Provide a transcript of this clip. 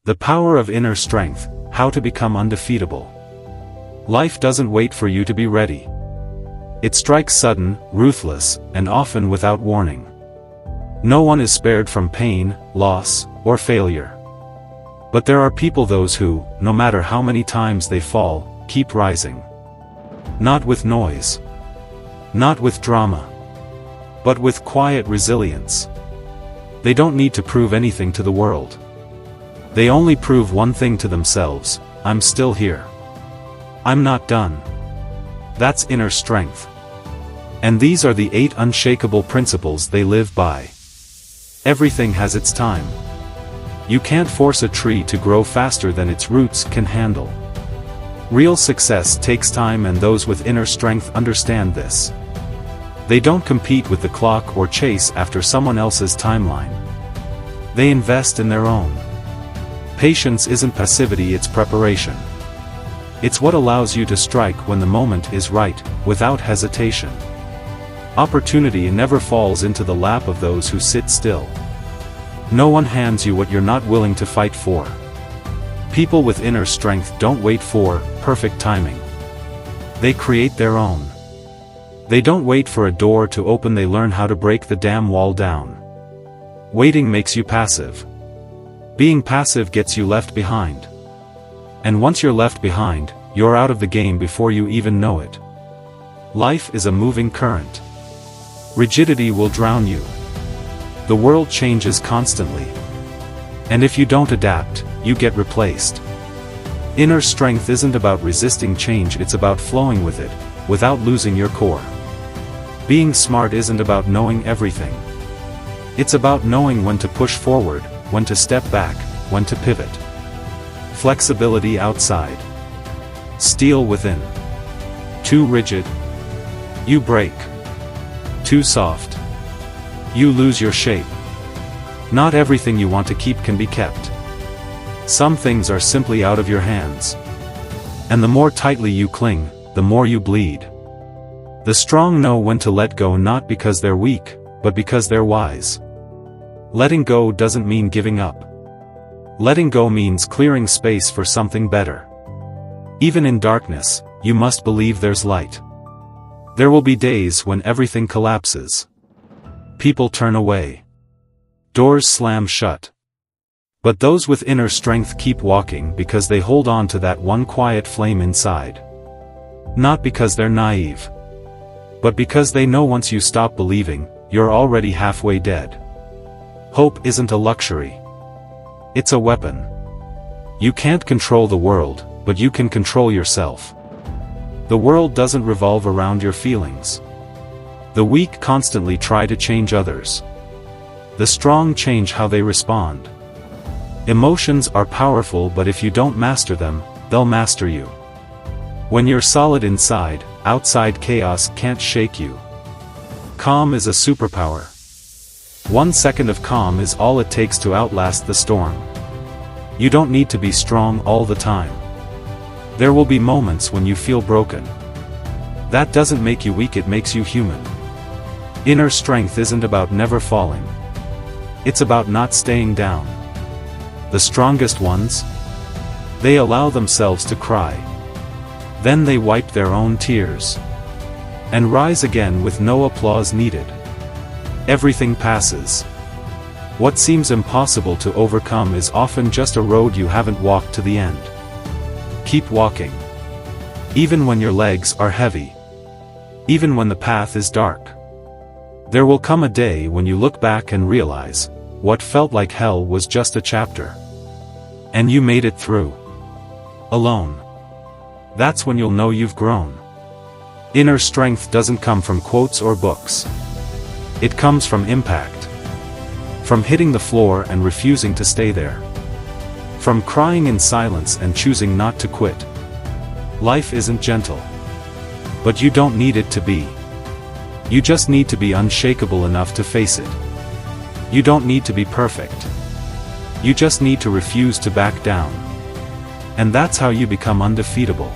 The power of inner strength, how to become undefeatable. Life doesn't wait for you to be ready. It strikes sudden, ruthless, and often without warning. No one is spared from pain, loss, or failure. But there are people those who, no matter how many times they fall, keep rising. Not with noise. Not with drama. But with quiet resilience. They don't need to prove anything to the world. They only prove one thing to themselves: I'm still here. I'm not done. That's inner strength. And these are the 8 unshakable principles they live by. Everything has its time. You can't force a tree to grow faster than its roots can handle. Real success takes time, and those with inner strength understand this. They don't compete with the clock or chase after someone else's timeline. They invest in their own. Patience isn't passivity, it's preparation. It's what allows you to strike when the moment is right, without hesitation. Opportunity never falls into the lap of those who sit still. No one hands you what you're not willing to fight for. People with inner strength don't wait for perfect timing. They create their own. They don't wait for a door to open, they learn how to break the damn wall down. Waiting makes you passive. Being passive gets you left behind. And once you're left behind, you're out of the game before you even know it. Life is a moving current. Rigidity will drown you. The world changes constantly. And if you don't adapt, you get replaced. Inner strength isn't about resisting change, it's about flowing with it, without losing your core. Being smart isn't about knowing everything. It's about knowing when to push forward, when to step back, when to pivot. Flexibility outside. Steel within. Too rigid. You break. Too soft. You lose your shape. Not everything you want to keep can be kept. Some things are simply out of your hands. And the more tightly you cling, the more you bleed. The strong know when to let go, not because they're weak, but because they're wise. Letting go doesn't mean giving up. Letting go means clearing space for something better. Even in darkness, you must believe there's light. There will be days when everything collapses. People turn away. Doors slam shut. But those with inner strength keep walking because they hold on to that one quiet flame inside. Not because they're naive. But because they know once you stop believing, you're already halfway dead. Hope isn't a luxury. It's a weapon. You can't control the world, but you can control yourself. The world doesn't revolve around your feelings. The weak constantly try to change others. The strong change how they respond. Emotions are powerful, but if you don't master them, they'll master you. When you're solid inside, outside chaos can't shake you. Calm is a superpower. 1 second of calm is all it takes to outlast the storm. You don't need to be strong all the time. There will be moments when you feel broken. That doesn't make you weak, it makes you human. Inner strength isn't about never falling. It's about not staying down. The strongest ones? They allow themselves to cry. Then they wipe their own tears. And rise again with no applause needed. Everything passes. What seems impossible to overcome is often just a road you haven't walked to the end. Keep walking. Even when your legs are heavy. Even when the path is dark. There will come a day when you look back and realize, what felt like hell was just a chapter. And you made it through. Alone. That's when you'll know you've grown. Inner strength doesn't come from quotes or books. It comes from impact. From hitting the floor and refusing to stay there. From crying in silence and choosing not to quit. Life isn't gentle. But you don't need it to be. You just need to be unshakable enough to face it. You don't need to be perfect. You just need to refuse to back down. And that's how you become undefeatable.